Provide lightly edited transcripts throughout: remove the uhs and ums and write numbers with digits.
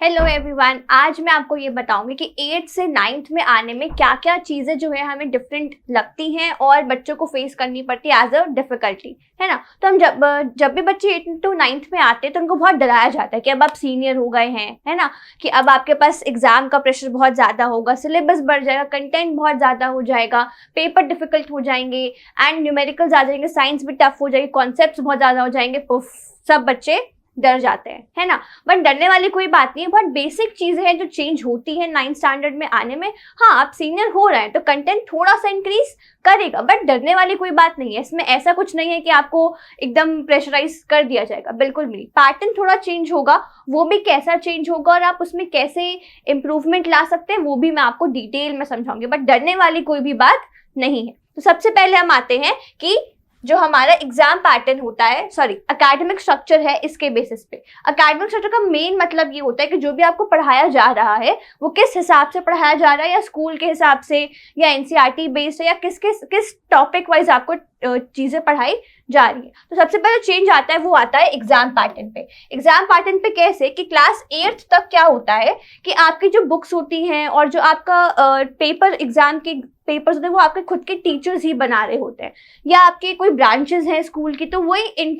Hello everyone, आज मैं आपको ये बताऊंगी कि 8th से 9th में आने में क्या क्या चीज़ें जो है हमें डिफरेंट लगती हैं और बच्चों को फेस करनी पड़ती है एज अ डिफिकल्टी, है ना। तो हम जब भी बच्चे 8th to 9th में आते हैं तो उनको बहुत डराया जाता है कि अब आप सीनियर हो गए हैं, है ना, कि अब आपके पास एग्जाम का प्रेशर बहुत ज़्यादा होगा, सिलेबस बढ़ जाएगा, कंटेंट बहुत ज़्यादा हो जाएगा, पेपर डिफिकल्ट हो जाएंगे एंड न्यूमेरिकल आ जाएंगे, साइंस भी टफ हो जाएगी, कॉन्सेप्ट बहुत ज़्यादा हो जाएंगे। पुफ, सब बच्चे डर जाते हैं, है ना। बट डरने वाली कोई बात नहीं है, बहुत बेसिक चीजें हैं जो चेंज होती है 9th स्टैंडर्ड में आने में। हाँ, आप सीनियर हो रहे हैं तो कंटेंट थोड़ा सा इंक्रीज करेगा, बट डरने वाली कोई बात नहीं है। इसमें ऐसा कुछ नहीं है कि आपको एकदम प्रेशराइज कर दिया जाएगा, बिल्कुल भी। पैटर्न थोड़ा चेंज होगा, वो भी कैसा चेंज होगा और आप उसमें कैसे इंप्रूवमेंट ला सकते हैं वो भी मैं आपको डिटेल में समझाऊंगी, बट डरने वाली कोई भी बात नहीं है। तो सबसे पहले हम आते हैं कि जो हमारा एग्जाम पैटर्न होता है, सॉरी एकेडमिक स्ट्रक्चर है, इसके बेसिस पे। एकेडमिक स्ट्रक्चर का मेन मतलब ये होता है कि जो भी आपको पढ़ाया जा रहा है वो किस हिसाब से पढ़ाया जा रहा है, या स्कूल के हिसाब से, या एनसीईआरटी बेस्ड है, या किस टॉपिक वाइज आपको चीजें पढ़ाई जा रही है। तो सबसे पहले चेंज आता है वो आता है एग्जाम पैटर्न पे। एग्जाम पैटर्न पे कैसे कि क्लास 8th तक क्या होता है कि आपकी जो बुक्स होती हैं और जो आपका पेपर, एग्जाम के पेपर्स होते हैं वो आपके खुद के टीचर्स ही बना रहे होते हैं, या आपके कोई ब्रांचेस हैं स्कूल की तो वही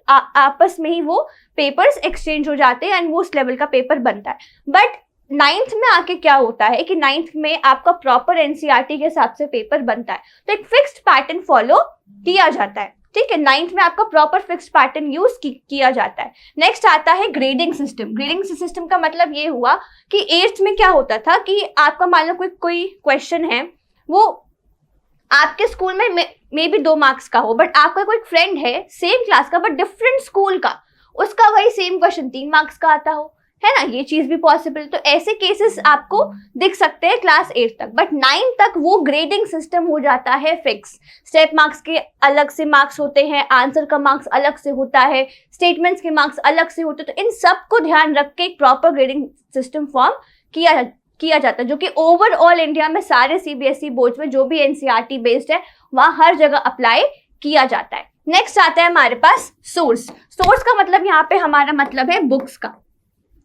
आपस में ही वो पेपर्स एक्सचेंज हो जाते हैं एंड वो उस लेवल का पेपर बनता है। बट 9th में आके क्या होता है कि 9th में आपका प्रॉपर एनसीईआरटी के हिसाब से पेपर बनता है, तो एक फिक्स्ड पैटर्न फॉलो किया जाता है, ठीक है। 9th में आपका प्रॉपर फिक्स्ड पैटर्न यूज किया जाता है। नेक्स्ट आता है ग्रेडिंग सिस्टम। ग्रेडिंग सिस्टम का मतलब ये हुआ कि 8th में क्या होता था कि आपका मान लो कोई क्वेश्चन है, वो आपके स्कूल में मे बी 2 मार्क्स का हो, बट आपका कोई फ्रेंड है सेम क्लास का बट डिफरेंट स्कूल का, उसका वही सेम क्वेश्चन 3 मार्क्स का आता हो, है ना। ये चीज भी पॉसिबल, तो ऐसे केसेस आपको दिख सकते हैं क्लास 8 तक। बट 9 तक वो ग्रेडिंग सिस्टम हो जाता है फिक्स। स्टेप मार्क्स के अलग से मार्क्स होते हैं, आंसर का मार्क्स अलग से होता है, स्टेटमेंट्स के मार्क्स अलग से होते हैं। तो इन सबको ध्यान रख के एक प्रॉपर ग्रेडिंग सिस्टम फॉर्म किया जाता है, जो कि ओवरऑल इंडिया में सारे सीबीएसई बोर्ड में जो भी एनसीईआरटी बेस्ड है वहां हर जगह अप्लाई किया जाता है। नेक्स्ट आता है हमारे पास सोर्स। सोर्स का मतलब यहाँ पे हमारा मतलब है बुक्स का,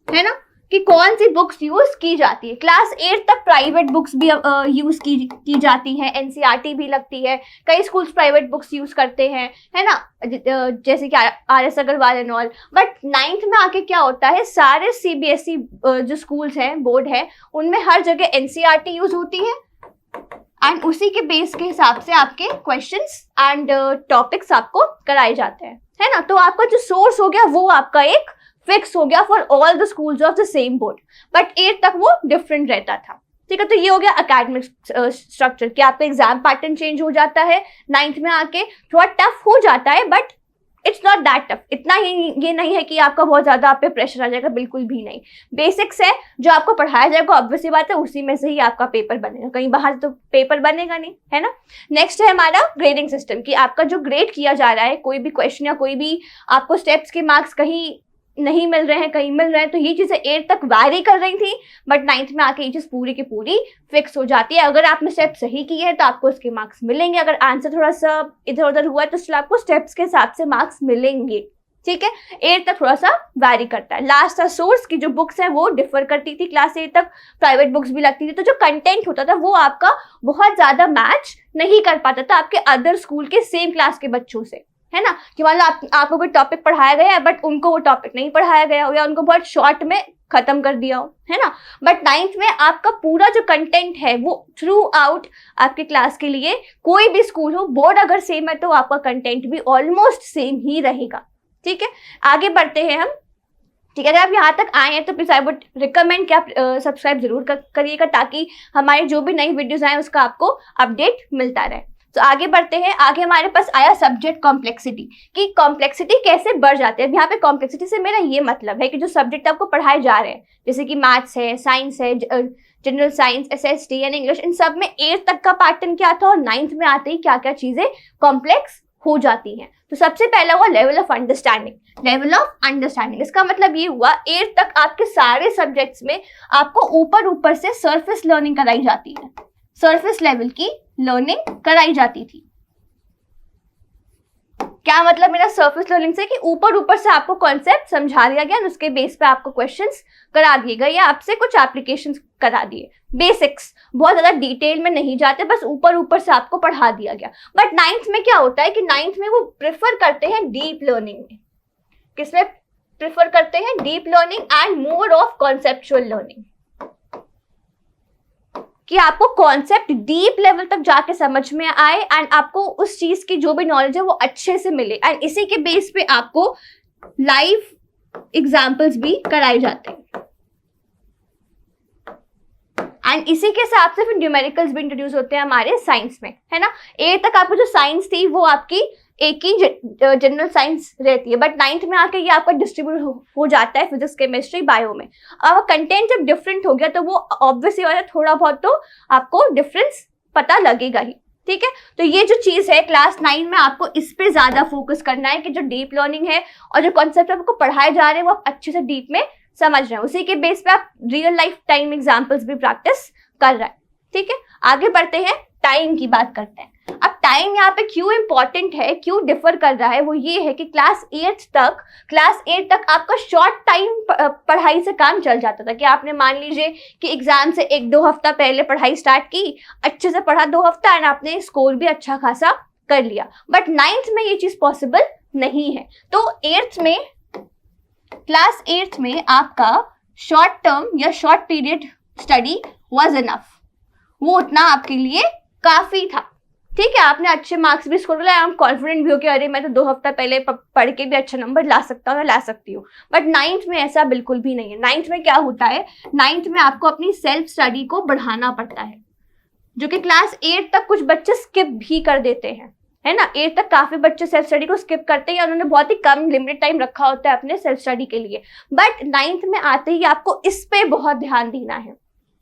है ना, कि कौन सी बुक्स यूज की जाती है। क्लास 8 तक प्राइवेट बुक्स भी यूज की जाती हैं, एनसीईआरटी भी लगती है, कई स्कूल्स प्राइवेट बुक्स यूज करते हैं, है ना, जैसे कि RS Aggarwal and all. But 9th में आके क्या होता है, सारे सीबीएसई जो स्कूल्स हैं, बोर्ड है, उनमें हर जगह एनसीईआरटी यूज होती है एंड उसी के बेस के हिसाब से आपके क्वेश्चंस एंड टॉपिक्स आपको कराए जाते हैं, है ना। तो आपका जो सोर्स हो गया वो आपका एक फिक्स हो गया for all the schools of the same board, but 8 तक वो डिफरेंट रहता था, ठीक है। तो ये हो गया एकेडमिक स्ट्रक्चर कि आपका एग्जाम पैटर्न चेंज हो जाता है 9th में आके, थोड़ा टफ हो जाता है but it's not that tough. इतना ही ये नहीं है कि आपका बहुत ज्यादा आप पे प्रेशर आ जाएगा, बिल्कुल भी नहीं। बेसिक्स है जो आपको पढ़ाया जाएगा, ऑब्वियसली बात है उसी में से ही आपका पेपर बनेगा, कहीं बाहर तो पेपर बनेगा नहीं, है ना। नेक्स्ट है हमारा ग्रेडिंग सिस्टम कि आपका जो ग्रेड किया जा रहा है, कोई भी क्वेश्चन या कोई भी आपको स्टेप्स के मार्क्स कहीं नहीं मिल रहे हैं, कहीं मिल रहे हैं, तो ये चीजें 8 तक वैरी कर रही थी, बट 9th में आके ये चीज पूरी की पूरी फिक्स हो जाती है। अगर आपने स्टेप सही किए हैं तो आपको उसके मार्क्स मिलेंगे, अगर आंसर थोड़ा सा इधर उधर हुआ है तो स्टिल आपको स्टेप्स के हिसाब से मार्क्स मिलेंगे, ठीक है। 8 तक थोड़ा सा वैरी करता है। लास्ट था सोर्स की जो बुक्स है वो डिफर करती थी, क्लास 8 तक प्राइवेट बुक्स भी लगती थी, तो जो कंटेंट होता था वो आपका बहुत ज्यादा मैच नहीं कर पाता था आपके अदर स्कूल के सेम क्लास के बच्चों से, है ना। कि मान लो आपको कोई टॉपिक पढ़ाया गया है बट उनको वो टॉपिक नहीं पढ़ाया गया हो, या उनको बहुत शॉर्ट में खत्म कर दिया हो, है ना। बट 9th में आपका पूरा जो कंटेंट है वो थ्रू आउट आपके क्लास के लिए, कोई भी स्कूल हो, बोर्ड अगर सेम है तो आपका कंटेंट भी ऑलमोस्ट सेम ही रहेगा, ठीक है। आगे बढ़ते हैं हम, ठीक है। अगर आप यहाँ तक आए हैं तो प्लीज आई वुड रिकमेंड कि आप सब्सक्राइब जरूर करिएगा, ताकि हमारी जो भी नई वीडियोज आए उसका आपको अपडेट मिलता रहे। तो आगे बढ़ते हैं। आगे हमारे पास आया सब्जेक्ट कॉम्प्लेक्सिटी, कि कॉम्प्लेक्सिटी कैसे बढ़ जाती है। अब यहाँ पे कॉम्प्लेक्सिटी से मेरा ये मतलब है कि जो सब्जेक्ट आपको पढ़ाए जा रहे हैं, जैसे कि मैथ्स है, साइंस है, general science, SST and English, इन सब में 8 तक का पैटर्न क्या था और 9th में आते ही क्या क्या चीजें कॉम्प्लेक्स हो जाती हैं। तो सबसे पहला हुआ level of understanding. Level of understanding इसका मतलब ये हुआ 8 तक आपके सारे सब्जेक्ट्स में आपको ऊपर से सरफेस लर्निंग कराई जाती है, सरफेस लेवल की लर्निंग कराई जाती थी। क्या मतलब मेरा सरफेस लर्निंग से कि ऊपर ऊपर से आपको कॉन्सेप्ट समझा दिया गया, उसके बेस पे आपको क्वेश्चंस करा दिए गए या आपसे कुछ एप्लीकेशंस करा दिए, बेसिक्स, बहुत ज्यादा डिटेल में नहीं जाते, बस ऊपर ऊपर से आपको पढ़ा दिया गया। बट 9th में क्या होता है कि 9th में वो प्रेफर करते हैं डीप लर्निंग में। किसमें प्रेफर करते हैं? Deep learning and more of conceptual learning, कि आपको कॉन्सेप्ट डीप लेवल तक जाके समझ में आए एंड आपको उस चीज की जो भी नॉलेज है वो अच्छे से मिले, एंड इसी के बेस पे आपको लाइव एग्जाम्पल्स भी कराए जाते हैं, एंड इसी के हिसाब से फिर न्यूमेरिकल्स भी इंट्रोड्यूस होते हैं हमारे साइंस में, है ना। 8 तक आपको जो साइंस थी वो आपकी एक ही जनरल साइंस रहती है, बट 9th में आके ये आपका डिस्ट्रीब्यूट हो जाता है फिजिक्स, केमिस्ट्री, बायो में। अब कंटेंट जब डिफरेंट हो गया तो वो ऑब्वियसली वाला थोड़ा बहुत तो आपको डिफरेंस पता लगेगा ही, ठीक है। तो ये जो चीज है क्लास 9 में आपको इस पे ज्यादा फोकस करना है कि जो डीप लर्निंग है और जो कॉन्सेप्ट आपको पढ़ाए जा रहे हैं वो आप अच्छे से डीप में समझ रहे हैं, उसी के बेस पे आप रियल लाइफ टाइम एग्जाम्पल्स भी प्रैक्टिस कर रहे हैं, ठीक है। आगे बढ़ते हैं, टाइम की बात करते हैं। अब टाइम यहाँ पे क्यों इंपॉर्टेंट है, क्यों डिफर कर रहा है, वो ये है कि क्लास 8 तक आपका शॉर्ट टाइम पढ़ाई से काम चल जाता था, कि आपने मान लीजिए कि एग्जाम से 1-2 हफ्ता पहले पढ़ाई स्टार्ट की, अच्छे से पढ़ा 2 हफ्ता एंड आपने स्कोर भी अच्छा खासा कर लिया। बट 9th में ये चीज पॉसिबल नहीं है। तो क्लास 8 में आपका शॉर्ट टर्म या short period study was enough, वो उतना आपके लिए काफी था, ठीक है। आपने अच्छे मार्क्स भी स्कोर किया, आप कॉन्फिडेंट भी हो कि अरे मैं तो 2 हफ्ता पहले पढ़ के भी अच्छा नंबर ला सकता हूँ या ला सकती हूँ। बट 9th में ऐसा बिल्कुल भी नहीं है। 9th में क्या होता है, 9th में आपको अपनी सेल्फ स्टडी को बढ़ाना पड़ता है, जो कि क्लास 8 तक कुछ बच्चे स्किप भी कर देते हैं, है ना। 8 तक काफी बच्चे सेल्फ स्टडी को स्किप करते हैं या उन्होंने बहुत ही कम लिमिटेड टाइम रखा होता है अपने सेल्फ स्टडी के लिए। बट 9th में आते ही आपको इस पे बहुत ध्यान देना है,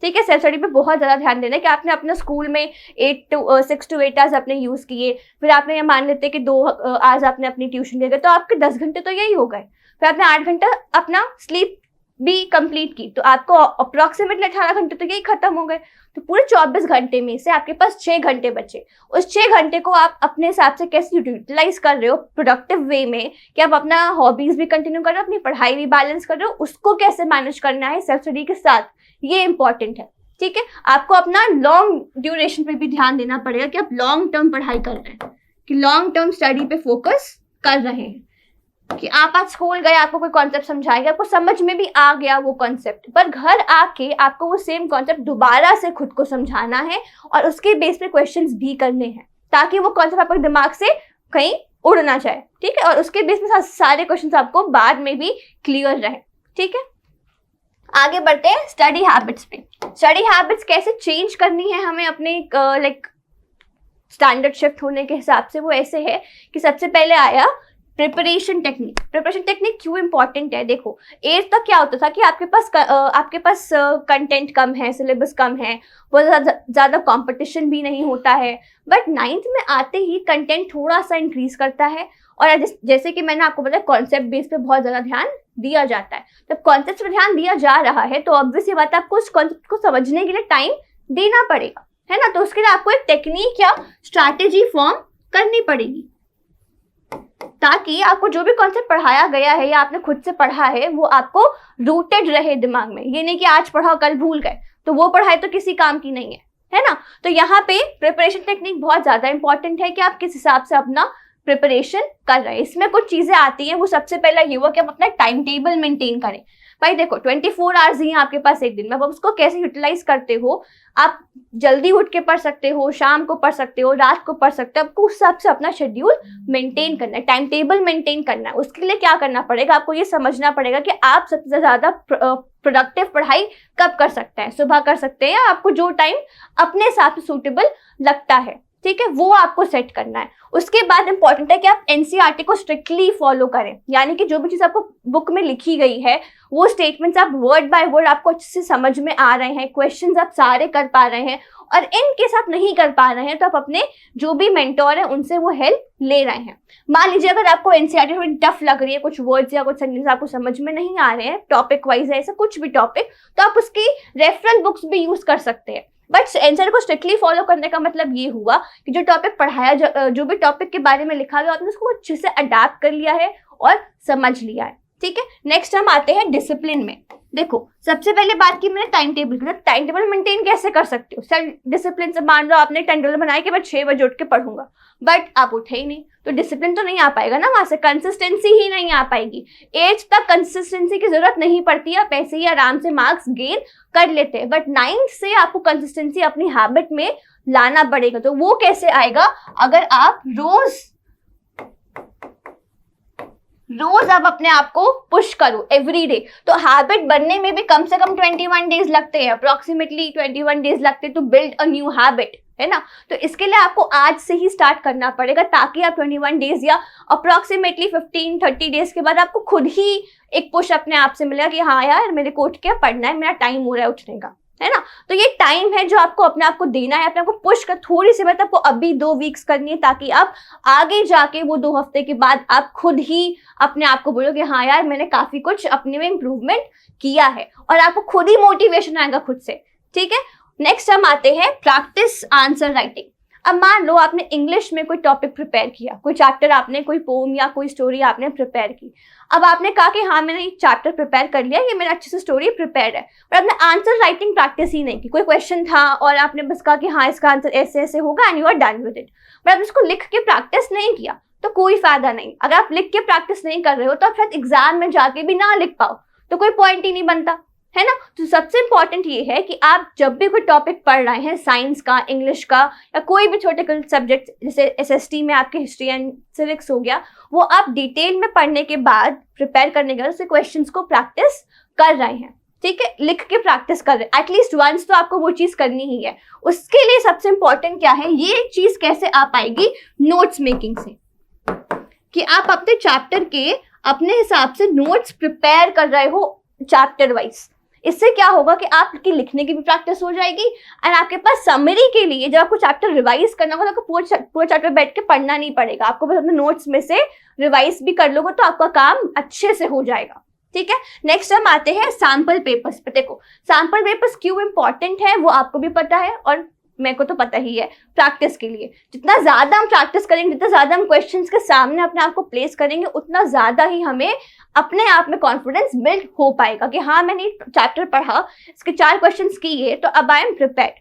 ठीक है। सेल्फ स्टडी पे बहुत ज्यादा ध्यान देना है कि आपने अपने स्कूल में 6 to 8 आवर्स अपने यूज किए, फिर आपने ये मान लेते कि 2 आवर्स आपने अपनी ट्यूशन दिए, तो आपके 10 घंटे तो यही हो गए। फिर आपने 8 घंटा अपना स्लीप भी कंप्लीट की, तो आपको अप्रोक्सीमेटली 18 घंटे तो यही खत्म हो गए। तो पूरे 24 घंटे में से आपके पास 6 घंटे बचे। उस 6 घंटे को आप अपने हिसाब से कैसे यूटिलाइज कर रहे हो प्रोडक्टिव वे में, कि आप अपना हॉबीज भी कंटिन्यू कर रहे हो, अपनी पढ़ाई भी बैलेंस कर रहे हो, उसको कैसे मैनेज करना है सेल्फ स्टडी के साथ, ये इंपॉर्टेंट है, ठीक है। आपको अपना लॉन्ग ड्यूरेशन पे भी ध्यान देना पड़ेगा कि आप लॉन्ग टर्म पढ़ाई कर रहे हैं, कि लॉन्ग टर्म स्टडी पे फोकस कर रहे हैं, कि आप आज स्कूल गए, आपको कोई कॉन्सेप्ट समझाएंगे, आपको समझ में भी आ गया वो कॉन्सेप्ट, पर घर आके आपको वो सेम कॉन्सेप्ट दोबारा से खुद को समझाना है और उसके बेस पे क्वेश्चंस भी करने हैं, ताकि वो कॉन्सेप्ट आपके दिमाग से कहीं उड़ ना जाए, ठीक है। और उसके बेस पे सारे क्वेश्चंस आपको बाद में भी क्लियर रहे, ठीक है। आगे बढ़ते हैं स्टडी हैबिट्स पे। स्टडी हैबिट्स कैसे चेंज करनी है हमें अपने लाइक स्टैंडर्ड शिफ्ट होने के हिसाब से, वो ऐसे है कि सबसे पहले आया प्रिपरेशन टेक्निक। प्रिपरेशन टेक्निक क्यों इंपॉर्टेंट है, देखो 8 तक क्या होता था कि आपके पास कंटेंट कम है, सिलेबस कम है, बहुत ज़्यादा कंपटीशन भी नहीं होता है। बट 9th में आते ही कंटेंट थोड़ा सा इंक्रीज करता है, और जैसे कि मैंने आपको बताया कॉन्सेप्ट बेस पे बहुत ज़्यादा ध्यान दिया जाता है। जब कॉन्सेप्ट पे ध्यान दिया जा रहा है तो ऑब्वियसली बात है आपको उस कॉन्सेप्ट को समझने के लिए टाइम देना पड़ेगा, है ना। तो उसके लिए आपको एक टेक्निक या स्ट्रैटेजी फॉर्म करनी पड़ेगी, ताकि आपको जो भी कॉन्सेप्ट पढ़ाया गया है या आपने खुद से पढ़ा है वो आपको रूटेड रहे दिमाग में। ये नहीं कि आज पढ़ा कल भूल गए, तो वो पढ़ाई तो किसी काम की नहीं है ना। तो यहाँ पे प्रिपरेशन टेक्निक बहुत ज्यादा इंपॉर्टेंट है कि आप किस हिसाब से अपना प्रिपरेशन कर रहे हैं। इसमें कुछ चीजें आती हैं, वो सबसे पहला ये हुआ कि आप अपना टाइम टेबल मेंटेन करें। भाई देखो 24 आवर्स ही आपके पास एक दिन में, अब उसको कैसे यूटिलाइज करते हो, आप जल्दी उठ के पढ़ सकते हो, शाम को पढ़ सकते हो, रात को पढ़ सकते हो, आपको उस हिसाब से अपना शेड्यूल मेंटेन करना है, टाइम टेबल मेंटेन करना है। उसके लिए क्या करना पड़ेगा, आपको ये समझना पड़ेगा कि आप सबसे ज्यादा प्रोडक्टिव पढ़ाई कब कर सकते हैं, सुबह कर सकते हैं, या आपको जो टाइम अपने हिसाब से सूटेबल लगता है, ठीक है, वो आपको सेट करना है। उसके बाद इंपॉर्टेंट है कि आप एनसीईआरटी को स्ट्रिक्टली फॉलो करें, यानी कि जो भी चीज आपको बुक में लिखी गई है वो स्टेटमेंट्स आप वर्ड बाय वर्ड आपको अच्छे से समझ में आ रहे हैं, क्वेश्चंस आप सारे कर पा रहे हैं, और इन केस आप नहीं कर पा रहे हैं तो आप अपने जो भी मेंटोर है उनसे वो हेल्प ले रहे हैं। मान लीजिए अगर आपको एनसीईआरटी थोड़ी टफ लग रही है, कुछ वर्ड्स या कुछ सेंटेंस आपको समझ में नहीं आ रहे हैं, टॉपिक वाइज है ऐसा कुछ भी टॉपिक, तो आप उसकी रेफरल बुक्स भी यूज कर सकते हैं। बट आंसर को स्ट्रिक्टली फॉलो करने का मतलब ये हुआ कि जो टॉपिक पढ़ाया, जो भी टॉपिक के बारे में लिखा गया, आपने उसको अच्छे से अडैप्ट कर लिया है और समझ लिया है। ठीक है, नेक्स्ट हम आते हैं डिसिप्लिन में। देखो, सबसे पहले बात की मैंने टाइम टेबल की। टाइम टेबल मेंटेन कैसे कर सकते हो? सेल्फ डिसिप्लिन से मान लो आपने टाइम टेबल बनाया कि मैं 6 बजे उठ के पढ़ूंगा, बट आप उठे ही नहीं, तो डिसिप्लिन तो नहीं आ पाएगा ना, वहां से कंसिस्टेंसी ही नहीं आ पाएगी। 8 तक कंसिस्टेंसी की जरूरत नहीं पड़ती है, आप ऐसे ही आराम से मार्क्स गेन कर लेते हैं, बट 9th से आपको कंसिस्टेंसी अपनी हैबिट में लाना पड़ेगा। तो वो कैसे आएगा? अगर आप रोज आप अपने आप को पुश करो एवरी डे। तो हैबिट बनने में भी कम से कम 21 डेज लगते हैं, अप्रोक्सीमेटली 21 डेज लगते हैं to build a new habit, है ना। तो इसके लिए आपको आज से ही स्टार्ट करना पड़ेगा, ताकि आप 21 डेज या अप्रोक्सीमेटली 15-30 डेज के बाद आपको खुद ही एक पुश अपने आप से मिलेगा कि हाँ यार, मेरे को उठ के पढ़ना है, मेरा टाइम हो रहा है उठने का, है ना। तो ये टाइम है जो आपको अपने आप को देना है, अपने आप को पुश कर थोड़ी सी बात आपको अभी 2 वीक्स करनी है, ताकि आप आगे जाके वो 2 हफ्ते के बाद आप खुद ही अपने आप को बोलो कि हाँ यार, मैंने काफी कुछ अपने में इंप्रूवमेंट किया है, और आपको खुद ही मोटिवेशन आएगा खुद से। ठीक है, नेक्स्ट हम आते हैं प्रैक्टिस आंसर राइटिंग। अब मान लो आपने इंग्लिश में कोई टॉपिक प्रिपेयर किया, कोई चैप्टर आपने, कोई पोम या कोई स्टोरी आपने प्रिपेयर की। अब आपने कहा कि हाँ मैंने ये चैप्टर प्रिपेयर कर लिया, ये मेरा अच्छे से स्टोरी प्रिपेयर है, पर आपने आंसर राइटिंग प्रैक्टिस ही नहीं की। कोई क्वेश्चन था और आपने बस कहा कि हाँ इसका आंसर ऐसे ऐसे होगा and you are done with it, पर आपने इसको लिख के प्रैक्टिस नहीं किया, तो कोई फायदा नहीं। अगर आप लिख के प्रैक्टिस नहीं कर रहे हो तो आप शायद एग्जाम में जाके भी ना लिख पाओ, तो कोई पॉइंट ही नहीं बनता, है ना। तो सबसे इंपॉर्टेंट ये है कि आप जब भी कोई टॉपिक पढ़ रहे हैं, साइंस का, इंग्लिश का, या कोई भी छोटे सब्जेक्ट जैसे SST में आपके हिस्ट्री एंड सिविक्स हो गया, वो आप डिटेल में पढ़ने के बाद, प्रिपेयर करने के बाद उसके क्वेश्चंस को प्रैक्टिस कर रहे हैं। ठीक है, लिख के प्रैक्टिस कर रहे हैं, एटलीस्ट वंस तो आपको वो चीज करनी ही है। उसके लिए सबसे इंपॉर्टेंट क्या है, ये चीज कैसे आ पाएगी? नोट्स मेकिंग से, कि आप अपने चैप्टर के अपने हिसाब से नोट्स प्रिपेयर कर रहे हो चैप्टर वाइज। इससे क्या होगा कि आपकी लिखने की भी प्रैक्टिस हो जाएगी, एंड आपके पास समरी के लिए जब आपको चैप्टर रिवाइज करना होगा तो आपको पूरा चैप्टर बैठ के पढ़ना नहीं पड़ेगा, आपको बस अपने नोट्स में से रिवाइज भी कर लोगे तो आपका काम अच्छे से हो जाएगा। ठीक है, नेक्स्ट हम आते हैं सैम्पल पेपर्स पे। देखो, सैम्पल पेपर्स क्यों इंपॉर्टेंट है वो आपको भी पता है और मेरे को तो पता ही है। प्रैक्टिस के लिए जितना ज्यादा हम प्रैक्टिस करेंगे, जितना ज्यादा हम क्वेश्चंस के सामने अपने आप को प्लेस करेंगे, उतना ज्यादा ही हमें अपने आप में कॉन्फिडेंस बिल्ड हो पाएगा कि हाँ मैंने चैप्टर पढ़ा, इसके 4 क्वेश्चंस किए, तो अब आई एम प्रिपेयर्ड,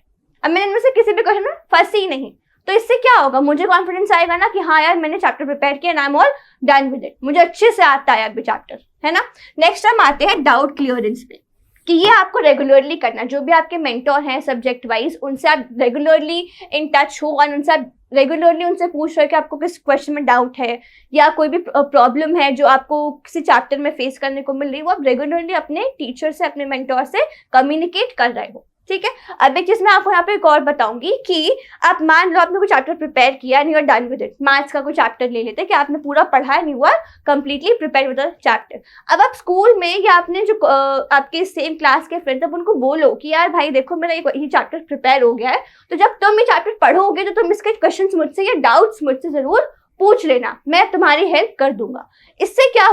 अब मैंने इनमें से किसी भी क्वेश्चन में फंसी नहीं। तो इससे क्या होगा, मुझे कॉन्फिडेंस आएगा ना कि हाँ यार मैंने चैप्टर प्रिपेयर किया and I am all done with it, मुझे अच्छे से आता है अभी चैप्टर, है ना। नेक्स्ट हम आते हैं डाउट क्लियरेंस पे, कि ये आपको रेगुलरली करना, जो भी आपके मेंटोर हैं सब्जेक्ट वाइज, उनसे आप रेगुलरली इन टच हो और उनसे आप रेगुलरली उनसे पूछ रहे हो कि आपको किस क्वेश्चन में डाउट है या कोई भी प्रॉब्लम है जो आपको किसी चैप्टर में फेस करने को मिल रही है, वो आप रेगुलरली अपने टीचर से, अपने मेंटोर से कम्युनिकेट कर रहे हो। ठीक है, अब एक चीज मैं आपको यहाँ पे एक और बताऊंगी कि आप मान लो आपने कोई चैप्टर प्रिपेयर किया and you are done with it. Maths का कोई चैप्टर ले लेते हैं कि आपने पूरा पढ़ा है, you are completely prepare with the chapter. अब आप स्कूल में या आपने जो आपके सेम क्लास के फ्रेंड्स, अब उनको बोलो कि यार भाई देखो मेरा ये चैप्टर प्रिपेयर हो गया है, तो जब तुम ये चैप्टर पढ़ोगे तो तुम इसके क्वेश्चन मुझसे या डाउट्स मुझसे जरूर पूछ लेना, मैं तुम्हारी हेल्प कर दूंगा। इससे क्या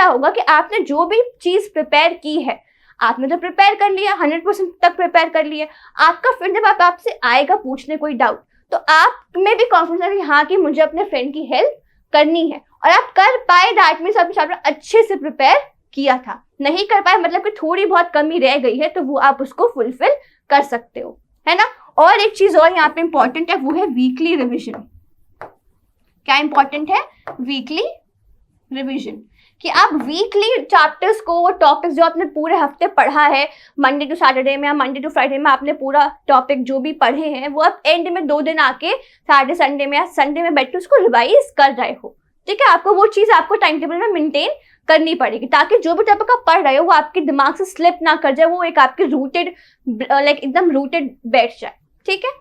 होगा कि आपने जो भी चीज प्रिपेयर की है, आपने तो प्रिपेयर कर लिया, 100% तक प्रिपेयर कर लिया, आपका फ्रेंड जब आपसे आएगा पूछने कोई डाउट, तो आप में भी कॉन्फिडेंस है कि हाँ कि मुझे अपने फ्रेंड की हेल्प करनी है, और आप कर पाए, दैट मीन्स आपने चैप्टर अच्छे से प्रिपेयर किया था। नहीं कर पाए मतलब कि थोड़ी बहुत कमी रह गई है, तो वो आप उसको फुलफिल कर सकते हो, है ना। और एक चीज और यहाँ पे इंपॉर्टेंट है, वो है वीकली रिविजन। क्या इंपॉर्टेंट है? वीकली रिविजन, कि आप वीकली चैप्टर्स को, टॉपिक्स जो आपने पूरे हफ्ते पढ़ा है, मंडे टू सैटरडे में या मंडे टू फ्राइडे में आपने पूरा टॉपिक जो भी पढ़े हैं, वो आप एंड में 2 दिन आके सैटरडे संडे में या संडे में बैठ के उसको रिवाइज कर रहे हो। ठीक है, आपको वो चीज आपको टाइम टेबल में मेंटेन करनी पड़ेगी, ताकि जो भी टॉपिक आप पढ़ रहे हो वो आपके दिमाग से स्लिप ना कर जाए, वो एक आपके रूटेड एकदम रूटेड बैठ जाए। ठीक है,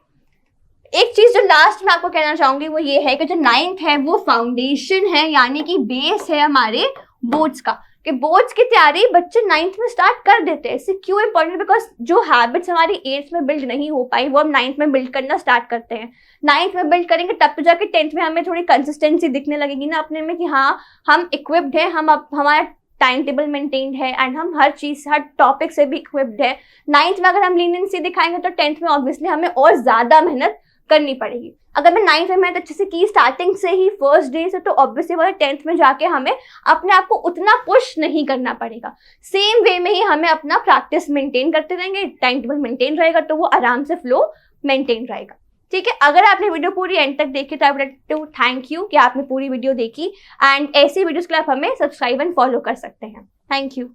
एक चीज जो लास्ट में आपको कहना चाहूंगी वो ये है कि जो 9th है वो फाउंडेशन है, यानी कि बेस है हमारे बोर्ड्स का, कि बोर्ड्स की तैयारी बच्चे 9th में स्टार्ट कर देते हैं। इससे क्यों इंपॉर्टेंट? बिकॉज जो हैबिट्स हमारी 8th में बिल्ड नहीं हो पाई वो हम 9th में बिल्ड करना स्टार्ट करते हैं। 9th में बिल्ड करेंगे तब तो जाके 10th में हमें थोड़ी कंसिस्टेंसी दिखने लगेगी ना अपने में कि हाँ हम इक्विप्ड हैं, हमारा टाइम टेबल मेंटेन्ड है एंड हम हर चीज, हर टॉपिक से भी इक्विप्ड है। 9th में अगर हम लीनियंसी दिखाएंगे तो 10th में ऑब्वियसली हमें और ज्यादा मेहनत करनी पड़ेगी। अगर मैं 9th में मेहनत अच्छे से की स्टार्टिंग से ही, फर्स्ट डे से, तो ऑब्वियसली वाला 10th में जाके हमें अपने आप को उतना पुश नहीं करना पड़ेगा। सेम वे में ही हमें अपना प्रैक्टिस मेंटेन करते रहेंगे, टाइम टेबल मेंटेन रहेगा तो वो आराम से फ्लो मेंटेन रहेगा। ठीक है, अगर आपने वीडियो पूरी एंड तक देखी तो I would like to thank you कि आपने पूरी वीडियो देखी, एंड ऐसी वीडियोस के लिए आप हमें सब्सक्राइब एंड फॉलो कर सकते हैं। Thank you.